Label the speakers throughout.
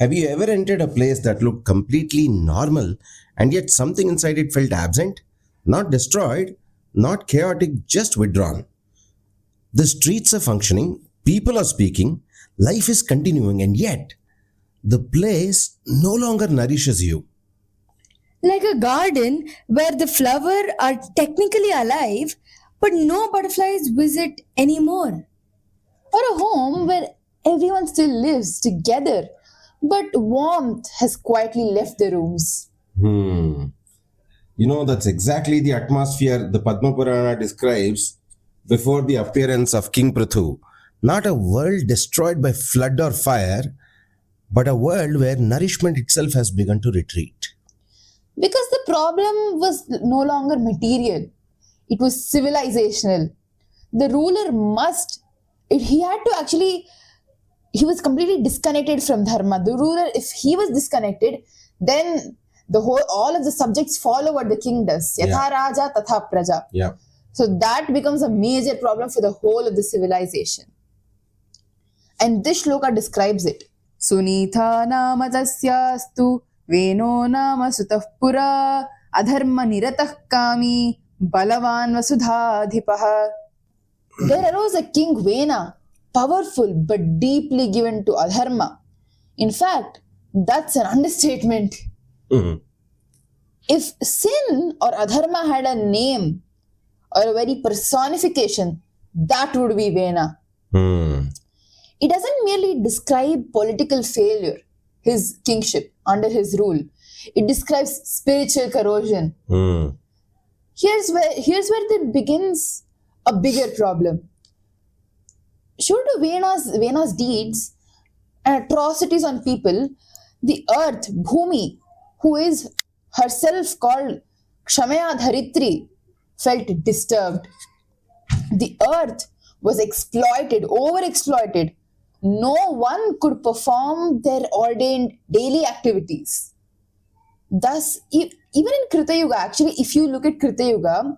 Speaker 1: Have you ever entered a place that looked completely normal and yet something inside it felt absent? Not destroyed, not chaotic, just withdrawn. The streets are functioning, people are speaking, life is continuing, and yet the place no longer nourishes you.
Speaker 2: Like a garden where the flowers are technically alive, but no butterflies visit anymore.
Speaker 3: Or a home where everyone still lives together, but warmth has quietly left the rooms.
Speaker 1: That's exactly the atmosphere the Padma Purāṇa describes before the appearance of King Pṛthu. Not a world destroyed by flood or fire, but a world where nourishment itself has begun to retreat.
Speaker 3: Because the problem was no longer material, it was civilizational. The ruler he was completely disconnected from Dharma. The ruler, if he was disconnected, then all of the subjects follow what the king does. Yatha Raja Tatha Praja.
Speaker 1: Yeah.
Speaker 3: So that becomes a major problem for the whole of the civilization. And this shloka describes it. Sunitha nama tasyastu Veno nama sutah pura adharma niratah kami balavan vasudhadhipaha. There arose a king Vena, powerful but deeply given to adharma. In fact, that's an understatement.
Speaker 1: Mm-hmm.
Speaker 3: If sin or adharma had a name or a very personification, that would be Vena. It doesn't merely describe political failure, his kingship under his rule. It describes spiritual corrosion. Here's where there begins a bigger problem. Due to Vena's deeds and atrocities on people, the earth, Bhūmi, who is herself called Kshamaya Dharitri, felt disturbed. The earth was exploited, overexploited. No one could perform their ordained daily activities. Thus, even in Krita Yuga, actually, if you look at Krita Yuga,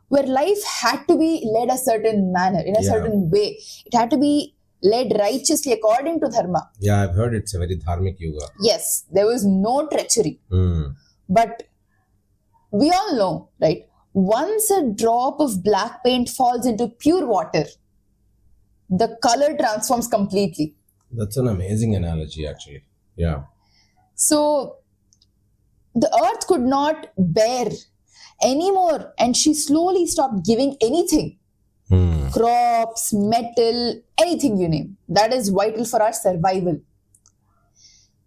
Speaker 3: where life had to be led a certain manner, in a certain way, it had to be led righteously according to Dharma.
Speaker 1: Yeah, I've heard it's a very dharmic yuga.
Speaker 3: Yes, there was no treachery. But we all know, right? Once a drop of black paint falls into pure water, the color transforms completely.
Speaker 1: That's an amazing analogy, actually. Yeah.
Speaker 3: So, the earth could not bear anymore, and she slowly stopped giving anything. Crops, metal, anything you name. That is vital for our survival.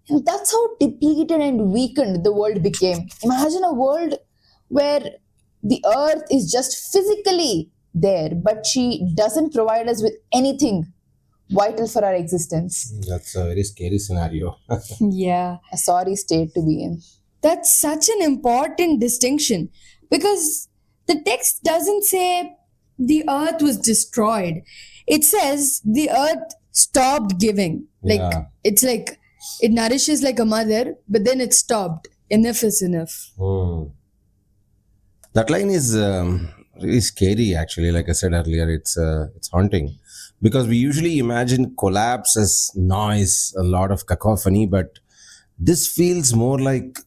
Speaker 3: And that's how depleted and weakened the world became. Imagine a world where the earth is just physically there, but she doesn't provide us with anything vital for our existence.
Speaker 1: That's a very scary scenario.
Speaker 2: Yeah.
Speaker 3: A sorry state to be in.
Speaker 2: That's such an important distinction because the text doesn't say the earth was destroyed. It says the earth stopped giving. It's like it nourishes like a mother, but then it stopped. Enough is enough.
Speaker 1: That line is really scary, actually. Like I said earlier, it's haunting because we usually imagine collapse as noise, a lot of cacophony, but this feels more like,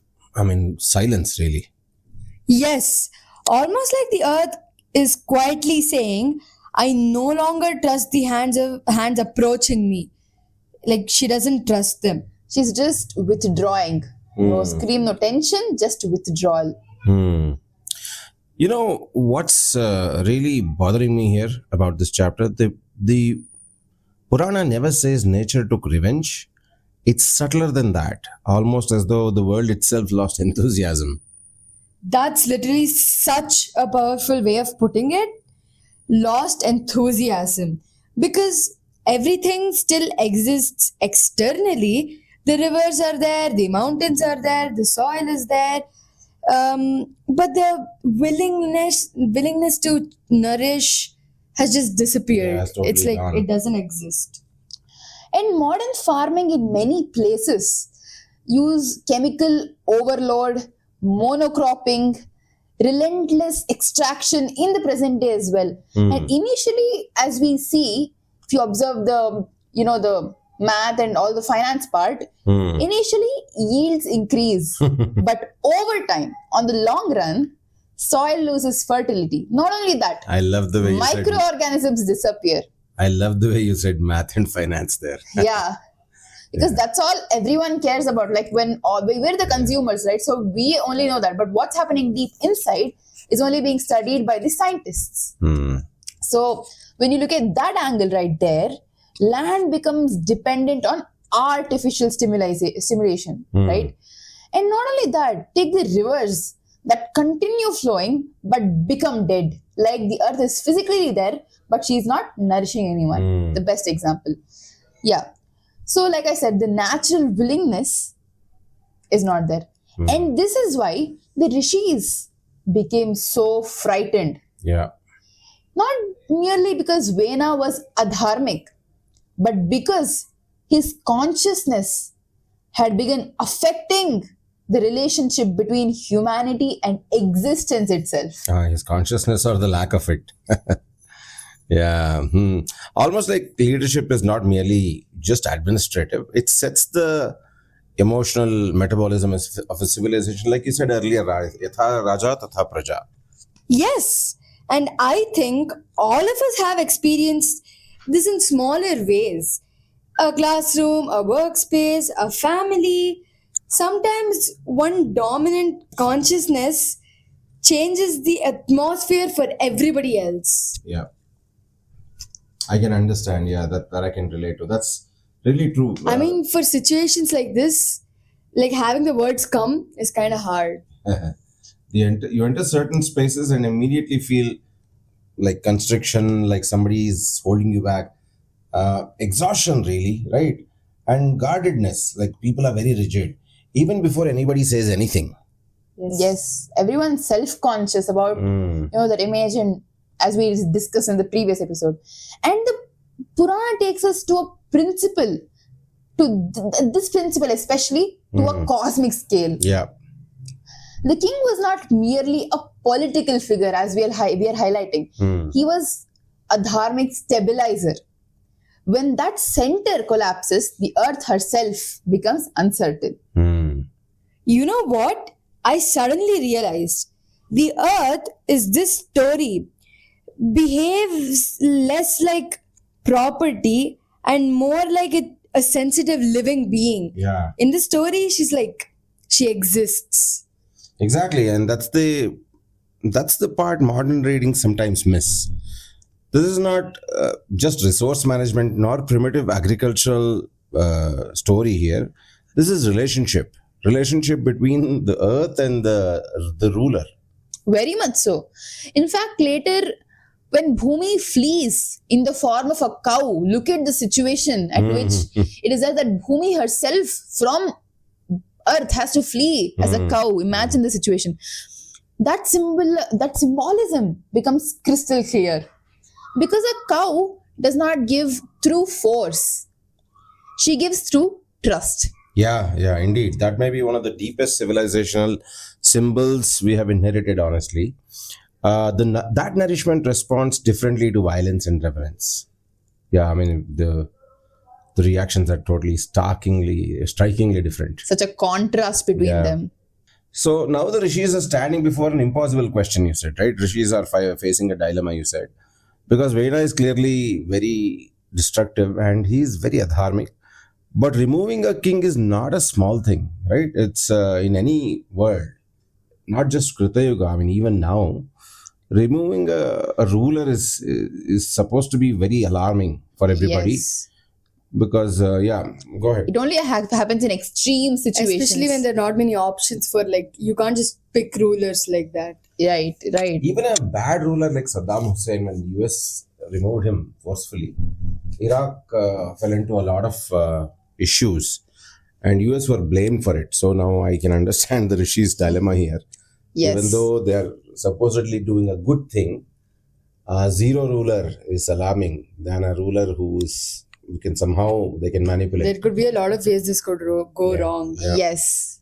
Speaker 1: silence, really.
Speaker 2: Yes, almost like the earth is quietly saying, I no longer trust the hands approaching me. Like she doesn't trust them.
Speaker 3: She's just withdrawing. No scream, no tension, just withdrawal.
Speaker 1: You know what's really bothering me here about this chapter? The Purana never says nature took revenge. It's subtler than that, almost as though the world itself lost enthusiasm.
Speaker 2: That's literally such a powerful way of putting it. Lost enthusiasm. Because everything still exists externally. The rivers are there, the mountains are there, the soil is there. But the willingness to nourish has just disappeared.
Speaker 1: Yeah, it's totally gone.
Speaker 2: It doesn't exist.
Speaker 3: And modern farming in many places use chemical overload, monocropping, relentless extraction in the present day as well. And initially, as we see, if you observe the math and all the finance part, initially yields increase. But over time, on the long run, soil loses fertility. Not only that,
Speaker 1: I love the way you said.
Speaker 3: microorganisms disappear.
Speaker 1: I love the way you said math and finance there.
Speaker 3: Yeah. Because that's all everyone cares about. Like we're the consumers, right? So we only know that. But what's happening deep inside is only being studied by the scientists. So when you look at that angle right there, land becomes dependent on artificial stimulation, right? And not only that, take the rivers that continue flowing but become dead. Like the earth is physically there, but she's not nourishing anyone. The best example. Yeah. So like I said, the natural willingness is not there. And this is why the rishis became so frightened.
Speaker 1: Yeah.
Speaker 3: Not merely because Vena was adharmic, but because his consciousness had begun affecting the relationship between humanity and existence itself.
Speaker 1: His consciousness or the lack of it. Yeah. Almost like leadership is not merely just administrative. It sets the emotional metabolism of a civilization. Like you said earlier, yatha raja tatha praja.
Speaker 2: Yes. And I think all of us have experienced this in smaller ways. A classroom, a workspace, a family. Sometimes one dominant consciousness changes the atmosphere for everybody else.
Speaker 1: Yeah. I can understand. Yeah, that I can relate to. That's really true.
Speaker 2: I mean, for situations like this, like having the words come is kind of hard.
Speaker 1: You enter certain spaces and immediately feel like constriction, like somebody is holding you back. Exhaustion, really, right? And guardedness, like people are very rigid, even before anybody says anything.
Speaker 3: Yes, everyone's self-conscious about that image, and as we discussed in the previous episode. And the Purana takes us to a principle, this principle especially, to a cosmic scale.
Speaker 1: Yeah.
Speaker 3: The king was not merely a political figure, as we are highlighting. He was a dharmic stabilizer. When that center collapses, the earth herself becomes uncertain.
Speaker 2: You know what? I suddenly realized the earth is this story, behaves less like property and more like a sensitive living being.
Speaker 1: Yeah.
Speaker 2: In the story, she's like, she exists.
Speaker 1: Exactly. And that's the part modern readings sometimes miss. This is not just resource management nor primitive agricultural story here. This is relationship between the earth and the ruler.
Speaker 3: Very much so. In fact, later when Bhūmi flees in the form of a cow, look at the situation at which it is that Bhūmi herself from earth has to flee as a cow. Imagine the situation. That symbolism becomes crystal clear. Because a cow does not give through force. She gives through trust.
Speaker 1: Yeah, indeed. That may be one of the deepest civilizational symbols we have inherited, honestly. That nourishment responds differently to violence and reverence. Yeah, I mean, the reactions are totally strikingly different.
Speaker 3: Such a contrast between them.
Speaker 1: So now the rishis are standing before an impossible question, you said, right? Rishis are facing a dilemma, you said. Because Vena is clearly very destructive and he is very adharmic. But removing a king is not a small thing, right? It's in any world, not just Krita Yuga. I mean, even now, removing a ruler is supposed to be very alarming for everybody.
Speaker 3: Yes.
Speaker 1: Because, go ahead.
Speaker 3: It only happens in extreme situations.
Speaker 2: Especially when there are not many options for, like, you can't just pick rulers like that.
Speaker 3: Right.
Speaker 1: Even a bad ruler like Saddam Hussein, when the US removed him forcefully, Iraq fell into a lot of issues and US were blamed for it. So now I can understand the Rishi's dilemma here.
Speaker 3: Yes.
Speaker 1: Even though they are supposedly doing a good thing, zero ruler is alarming than a ruler they can manipulate.
Speaker 2: There could be a lot of ways this could go wrong.
Speaker 1: Yeah.
Speaker 3: Yes.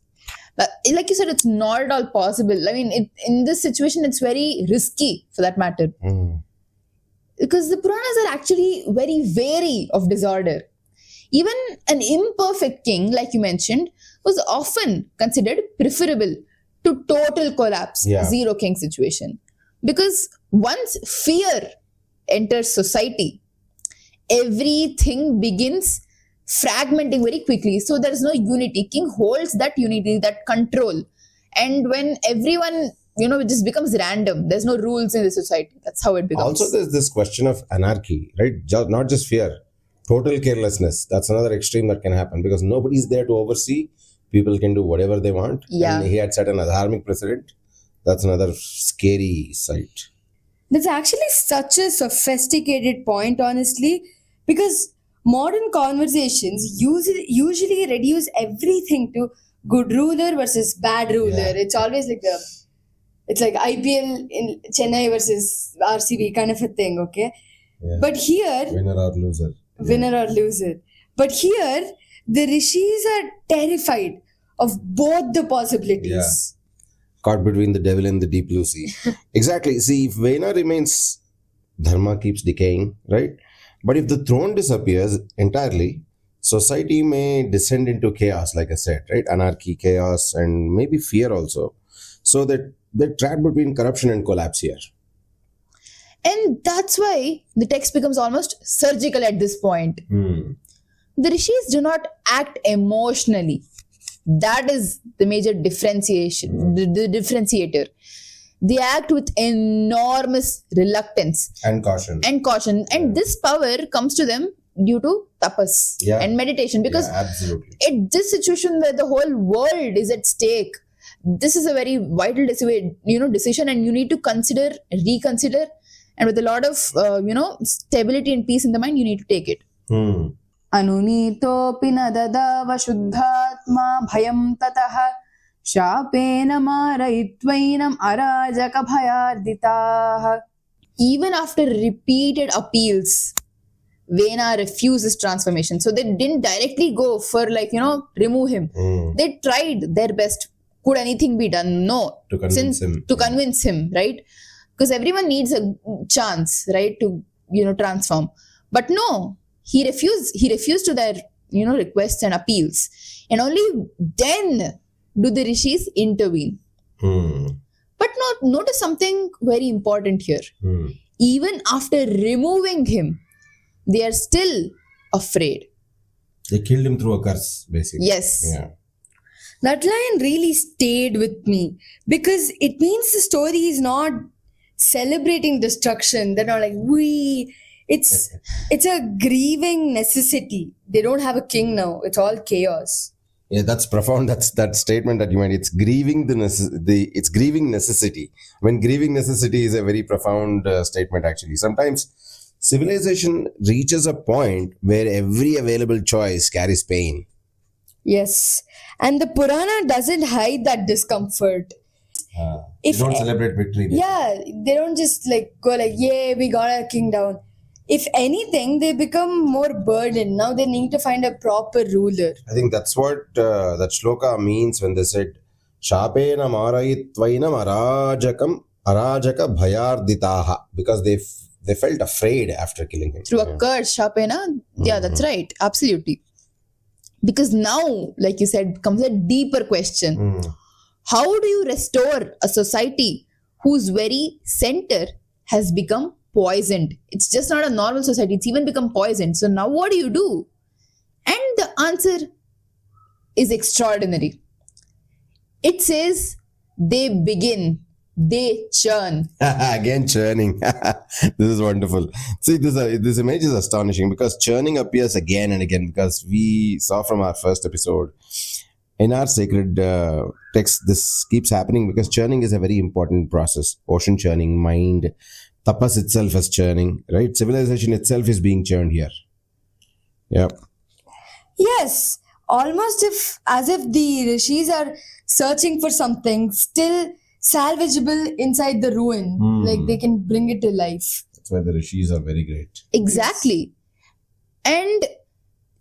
Speaker 3: But like you said, it's not at all possible. I mean, in this situation, it's very risky for that matter. Because the Puranas are actually very wary of disorder. Even an imperfect king, like you mentioned, was often considered preferable to total collapse,
Speaker 1: Yeah.
Speaker 3: zero king situation. Because once fear enters society, everything begins fragmenting very quickly. So there is no unity. King holds that unity, that control. And when everyone, it just becomes random. There's no rules in the society. That's how it becomes.
Speaker 1: Also, there's this question of anarchy, right? Not just fear, total carelessness. That's another extreme that can happen because nobody's there to oversee. People can do whatever they want.
Speaker 3: Yeah.
Speaker 1: And he had set an adharmic precedent. That's another scary sight.
Speaker 2: That's actually such a sophisticated point, honestly, because modern conversations usually reduce everything to good ruler versus bad ruler.
Speaker 1: Yeah.
Speaker 2: It's always like it's like IPL in Chennai versus RCB kind of a thing, okay?
Speaker 1: Yeah.
Speaker 2: But here,
Speaker 1: Winner or loser.
Speaker 2: winner or loser. But here, the rishis are terrified of both the possibilities.
Speaker 1: Caught between the devil and the deep blue sea. Exactly. See, if Vena remains, Dharma keeps decaying, right? But if the throne disappears entirely, society may descend into chaos, like I said, right? Anarchy, chaos, and maybe fear also. So that they're trapped between corruption and collapse here.
Speaker 3: And that's why the text becomes almost surgical at this point. The rishis do not act emotionally. That is the major differentiation, the differentiator. They act with enormous reluctance
Speaker 1: And caution.
Speaker 3: and this power comes to them due to tapas
Speaker 1: Yeah.
Speaker 3: and meditation, because
Speaker 1: Yeah, absolutely.
Speaker 3: in this situation where the whole world is at stake, this is a very vital decision, and you need to reconsider, and with a lot of stability and peace in the mind, you need to take it.
Speaker 2: अनुनीतोऽपि न ददाव शुद्धात्मा भयं ततः शापेन मारयित्वैनम् अराजकभयार्दिताः.
Speaker 3: Even after repeated appeals, Vena refuses transformation. So they didn't directly go for remove him. They tried their best. Could anything be done? No.
Speaker 1: To convince him.
Speaker 3: To convince him, right? Because everyone needs a chance, right, to transform. But no, he refused to their requests and appeals, and only then do the rishis intervene. But notice something very important here. Even after removing him, they are still afraid.
Speaker 1: They killed him through a curse, basically.
Speaker 3: Yes.
Speaker 1: Yeah.
Speaker 2: That line really stayed with me because it means the story is not celebrating destruction. They're not like, it's a grieving necessity. They don't have a king now. It's all chaos.
Speaker 1: Yeah, that's profound. That's that statement that you made. It's grieving it's grieving necessity. When grieving necessity is a very profound statement, actually. Sometimes civilization reaches a point where every available choice carries pain.
Speaker 2: Yes. And the Purana doesn't hide that discomfort.
Speaker 1: They don't celebrate victory.
Speaker 2: Yeah, they don't just go yay, we got our king down. If anything, they become more burdened. Now they need to find a proper ruler.
Speaker 1: I think that's what that shloka means when they said, Shapena marayitvainam arajaka bhayarditaha, because they felt afraid after killing him.
Speaker 3: Through a curse, Shapena. Yeah, that's right. Absolutely. Because now, like you said, comes a deeper question. How do you restore a society whose very center has become poisoned? It's just not a normal society. It's even become poisoned. So now what do you do? And the answer is extraordinary. It says they churn.
Speaker 1: Again, churning. This is wonderful. See, this image is astonishing because churning appears again and again, because we saw from our first episode. In our sacred text, this keeps happening because churning is a very important process. Ocean churning, mind, tapas itself is churning, right? Civilization itself is being churned here. Yep.
Speaker 2: Yes, almost as if the rishis are searching for something still salvageable inside the ruin. Like they can bring it to life.
Speaker 1: That's why the rishis are very great.
Speaker 3: Exactly. And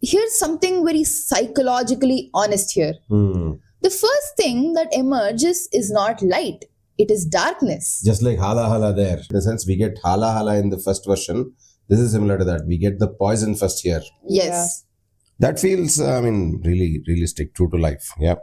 Speaker 3: here's something very psychologically honest here. The first thing that emerges is not light. It is darkness.
Speaker 1: Just like hala hala there. In the sense, we get hala hala in the first version. This is similar to that. We get the poison first here.
Speaker 3: Yes.
Speaker 1: That feels, really realistic, true to life. Yeah.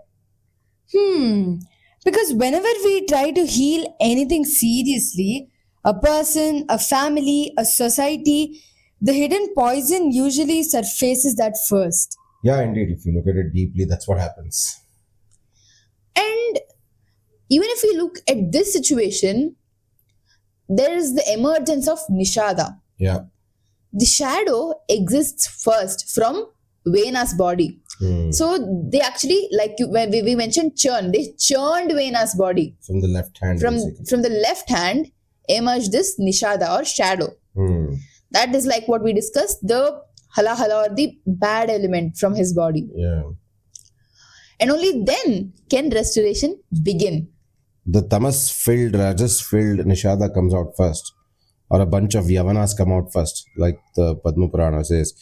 Speaker 2: Because whenever we try to heal anything seriously, a person, a family, a society, the hidden poison usually surfaces that first.
Speaker 1: Yeah, indeed. If you look at it deeply, that's what happens.
Speaker 3: And even if we look at this situation, there is the emergence of Nishada.
Speaker 1: Yeah.
Speaker 3: The shadow exists first from Vena's body. So they actually, when we mentioned churn, they churned Vena's body.
Speaker 1: From the left hand.
Speaker 3: From the left hand emerged this Nishada or shadow. That is like what we discussed, the hala or the bad element from his body.
Speaker 1: Yeah.
Speaker 3: And only then can restoration begin.
Speaker 1: The tamas-filled, rajas-filled Nishada comes out first. Or a bunch of Yavanas come out first, like the Padma Purāṇa says.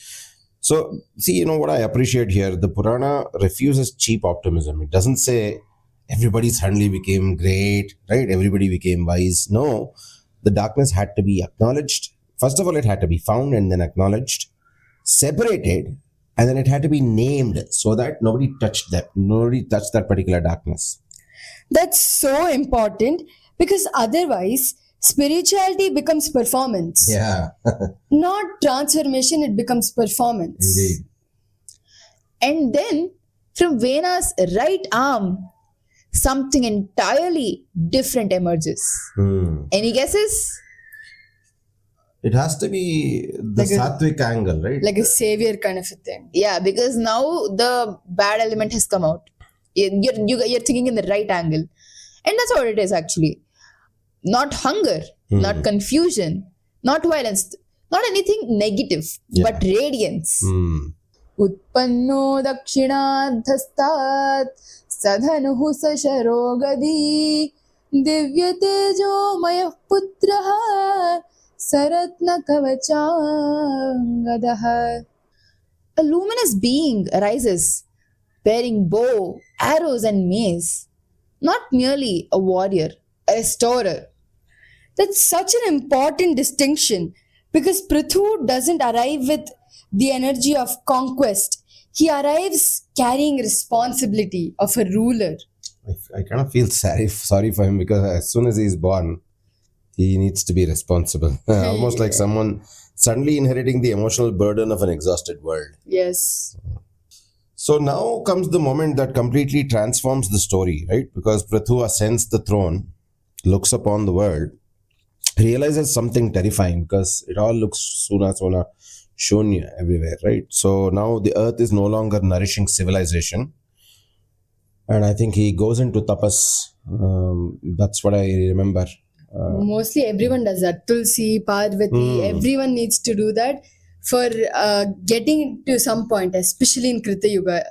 Speaker 1: So, see, what I appreciate here, the Purana refuses cheap optimism. It doesn't say everybody suddenly became great, right? Everybody became wise. No, the darkness had to be acknowledged. First of all, it had to be found and then acknowledged, separated, and then it had to be named so that nobody touched that particular darkness.
Speaker 2: That's so important because otherwise, spirituality becomes performance.
Speaker 1: Yeah.
Speaker 2: Not transformation, it becomes performance.
Speaker 1: Indeed.
Speaker 3: And then from Vena's right arm, something entirely different emerges. Any guesses?
Speaker 1: It has to be the sattvic angle, right?
Speaker 2: Like a savior kind of a thing.
Speaker 3: Yeah, because now the bad element has come out. You're thinking in the right angle. And that's what it is actually. Not hunger, not confusion, not violence, not anything negative, but radiance. Utpanno dakshinaadhastat sadhanuhu sasharogadi divyatejo mayah putraha saratna kavachangadaha. A luminous being arises, bearing bow, arrows and mace, not merely a warrior, a restorer.
Speaker 2: That's such an important distinction because Pṛthu doesn't arrive with the energy of conquest. He arrives carrying responsibility of a ruler.
Speaker 1: I kind of feel sorry for him because as soon as he's born, he needs to be responsible. Almost like someone suddenly inheriting the emotional burden of an exhausted world.
Speaker 2: Yes.
Speaker 1: So now comes the moment that completely transforms the story, right? Because Pṛthu ascends the throne, looks upon the world, realizes something terrifying because it all looks suna shunya everywhere, right? So now the earth is no longer nourishing civilization. And I think he goes into tapas. That's what I remember.
Speaker 2: Mostly everyone does that. Tulsi, Parvati, everyone needs to do that for getting to some point, especially in Krita Yuga.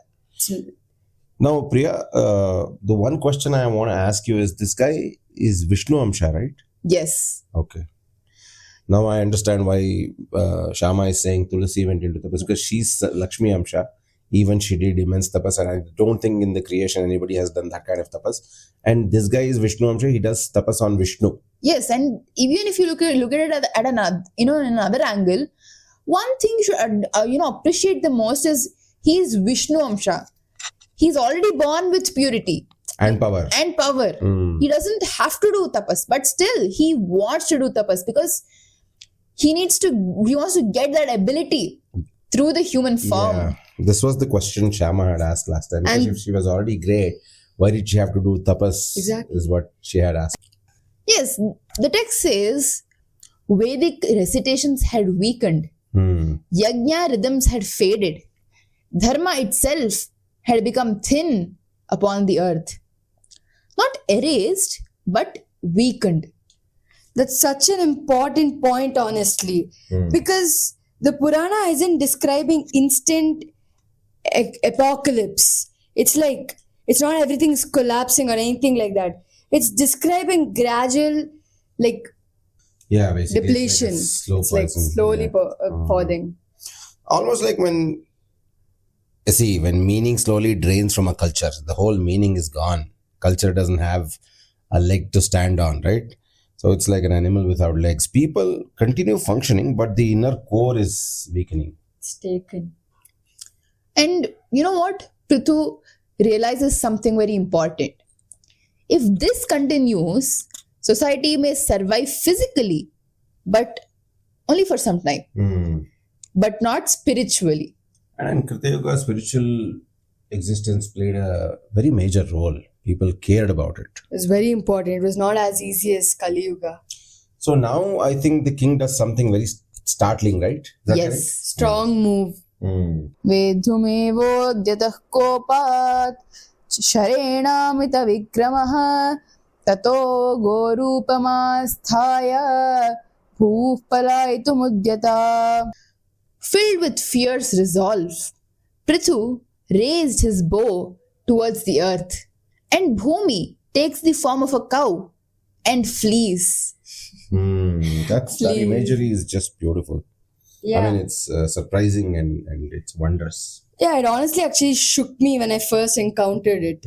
Speaker 1: Now, Priya, the one question I want to ask you is, this guy is Vishnu Amsha, right?
Speaker 3: Yes.
Speaker 1: Okay. Now I understand why Shama is saying Tulsi went into tapas, because she's Lakshmi Amsha. Even she did immense tapas, and I don't think in the creation anybody has done that kind of tapas. And this guy is Vishnu Amsha. He does tapas on Vishnu.
Speaker 3: Yes, and even if you look at it at another, in another angle, one thing you should appreciate the most is he is Vishnu Amsha. He's already born with purity
Speaker 1: and power.
Speaker 3: He doesn't have to do tapas, but still he wants to do tapas because he wants to get that ability through the human form.
Speaker 1: Yeah. This was the question Shama had asked last time. Because if she was already great, why did she have to do tapas?
Speaker 2: Exactly.
Speaker 1: Is what she had asked.
Speaker 3: Yes, the text says Vedic recitations had weakened. Yajna rhythms had faded. Dharma itself had become thin upon the earth. Not erased, but weakened.
Speaker 2: That's such an important point, honestly, because the Purana isn't describing instant apocalypse. It's like, it's not everything's collapsing or anything like that. It's describing gradual,
Speaker 1: basically
Speaker 2: depletion.
Speaker 1: It's
Speaker 2: like slowly falling.
Speaker 1: Almost like when meaning slowly drains from a culture, the whole meaning is gone. Culture doesn't have a leg to stand on, right? So it's like an animal without legs. People continue functioning, but the inner core is weakening.
Speaker 2: It's taken.
Speaker 3: And you know what? Pṛthu realizes something very important. If this continues, society may survive physically, but only for some time, but not spiritually.
Speaker 1: And in Krita Yuga, spiritual existence played a very major role. People cared about it.
Speaker 2: It was very important. It was not as easy as Kali Yuga.
Speaker 1: So now I think the king does something very startling, right? Is that
Speaker 3: Yes.
Speaker 1: correct?
Speaker 2: Strong move.
Speaker 3: वेद्धुमेवोद्यतः कोपात् शरेणामितविक्रमः ततो गोरूपमास्थाय भूः पलायितुमुद्यता. Filled with fierce resolve, Pṛthu raised his bow towards the earth, and Bhūmi takes the form of a cow and flees.
Speaker 1: That imagery is just beautiful.
Speaker 2: Yeah.
Speaker 1: I mean, it's surprising and it's wondrous.
Speaker 2: Yeah, it honestly actually shook me when I first encountered it.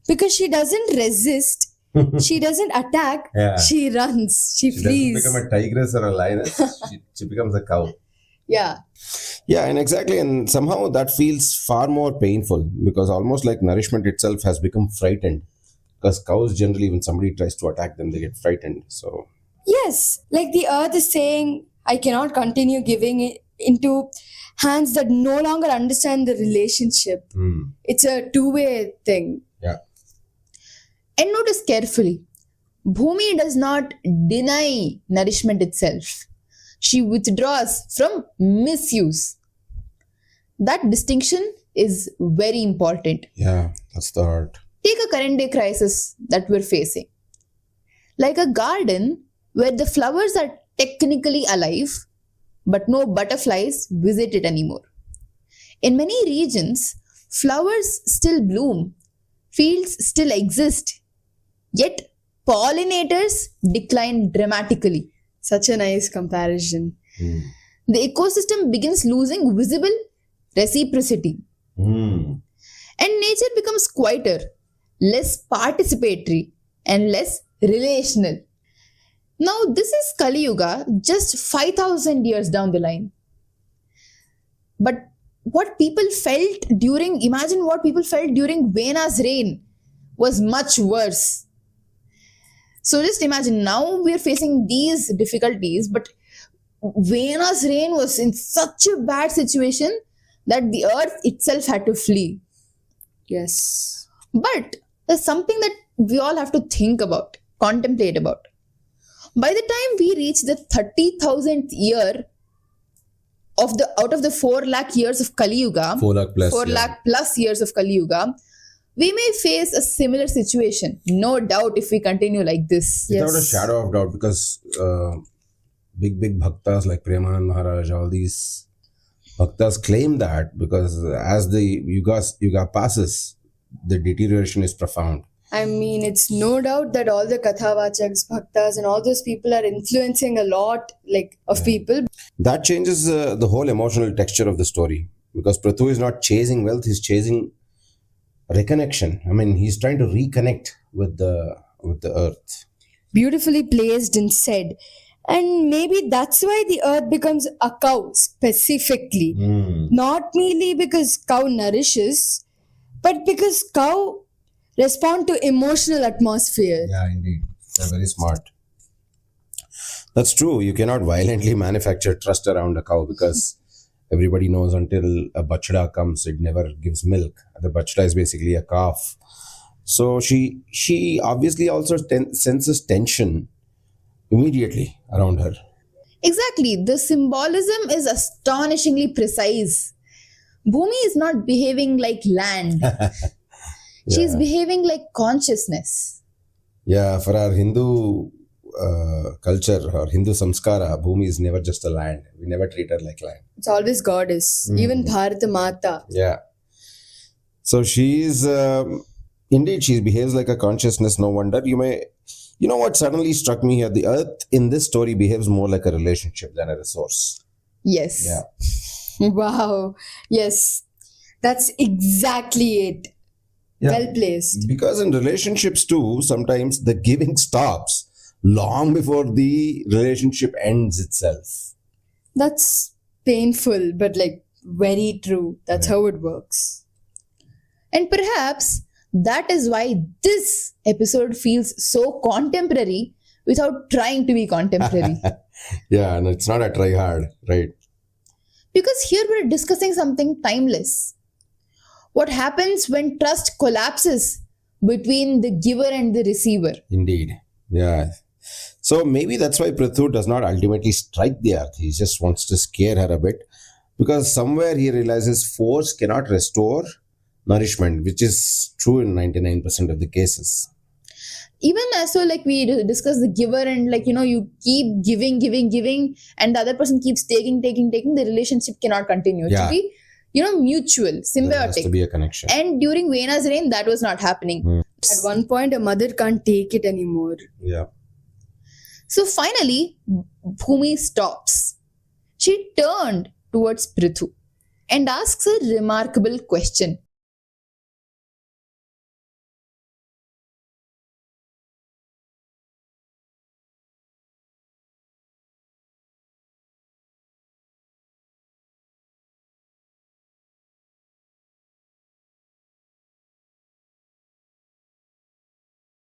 Speaker 2: Because she doesn't resist. She doesn't attack.
Speaker 1: Yeah.
Speaker 2: She runs. She
Speaker 1: She
Speaker 2: flees.
Speaker 1: doesn't become a tigress or a lioness. she becomes a cow.
Speaker 2: Yeah.
Speaker 1: Yeah, and exactly. And somehow that feels far more painful because almost like nourishment itself has become frightened. Because cows generally, when somebody tries to attack them, they get frightened. So,
Speaker 2: Yes. Like the earth is saying, I cannot continue giving it into hands that no longer understand the relationship. It's a two-way thing.
Speaker 1: yeah.
Speaker 3: And notice carefully, Bhūmi does not deny nourishment itself. She withdraws from misuse. That distinction is very important.
Speaker 1: Yeah, that's the art.
Speaker 3: Take a current day crisis that we're facing. Like a garden where the flowers are technically alive, but no butterflies visit it anymore. In many regions, flowers still bloom, fields still exist, yet pollinators decline dramatically.
Speaker 2: Such a nice comparison.
Speaker 3: The ecosystem begins losing visible reciprocity, and nature becomes quieter, less participatory, and less relational. Now, this is Kali Yuga, just 5,000 years down the line. But imagine what people felt during Vena's reign was much worse. So just imagine, now we are facing these difficulties, but Vena's reign was in such a bad situation that the earth itself had to flee.
Speaker 2: Yes.
Speaker 3: But there's something that we all have to think about, contemplate about. By the time we reach the 30,000th year out of the 4 lakh years of Kali Yuga,
Speaker 1: 4 lakh plus.
Speaker 3: 4 lakh plus years of Kali Yuga, we may face a similar situation. No doubt if we continue like this.
Speaker 1: Without a shadow of doubt, because big bhaktas like Premanand Maharaj, all these bhaktas claim that because as the yuga passes, the deterioration is profound.
Speaker 2: I mean, it's no doubt that all the Kathavachaks, Bhaktas and all those people are influencing a lot of people.
Speaker 1: That changes the whole emotional texture of the story because Pṛthu is not chasing wealth, he's chasing reconnection. I mean, he's trying to reconnect with the earth.
Speaker 2: Beautifully placed and said. And maybe that's why the earth becomes a cow specifically. Not merely because cow nourishes, but because cow respond to emotional atmosphere.
Speaker 1: Yeah, indeed. They're very smart. That's true. You cannot violently manufacture trust around a cow because everybody knows until a bachda comes, it never gives milk. The bachda is basically a calf. So she obviously also senses tension immediately around her.
Speaker 3: Exactly. The symbolism is astonishingly precise. Bhūmi is not behaving like land. She's behaving like consciousness.
Speaker 1: Yeah, for our Hindu culture or Hindu samskara, Bhūmi is never just a land. We never treat her like land.
Speaker 2: It's always goddess. Even Bharata Mata.
Speaker 1: Yeah. So she's, indeed, she behaves like a consciousness. No wonder. You know what suddenly struck me here? The earth in this story behaves more like a relationship than a resource.
Speaker 3: Yes.
Speaker 1: Yeah.
Speaker 2: Wow. Yes. That's exactly it.
Speaker 1: Yeah.
Speaker 2: Well placed.
Speaker 1: Because in relationships too, sometimes the giving stops long before the relationship ends itself.
Speaker 2: That's painful, but Very true. That's how it works.
Speaker 3: And perhaps that is why this episode feels so contemporary without trying to be contemporary.
Speaker 1: Yeah, and it's not a try hard, right?
Speaker 3: Because here we're discussing something timeless. What happens when trust collapses between the giver and the receiver?
Speaker 1: Indeed. Yeah. So maybe that's why Pṛthu does not ultimately strike the earth. He just wants to scare her a bit, because somewhere he realizes force cannot restore nourishment, which is true in 99% of the cases.
Speaker 3: Even as so, like we discussed the giver and you keep giving, and the other person keeps taking, the relationship cannot continue. It
Speaker 1: Yeah.
Speaker 3: should be, mutual,
Speaker 1: There has to
Speaker 3: symbiotic.
Speaker 1: be a connection.
Speaker 3: And during Vena's reign, that was not happening.
Speaker 2: At one point, a mother can't take it anymore.
Speaker 1: Yeah.
Speaker 3: So finally, Bhūmi stops. She turned towards Pṛthu and asks a remarkable question.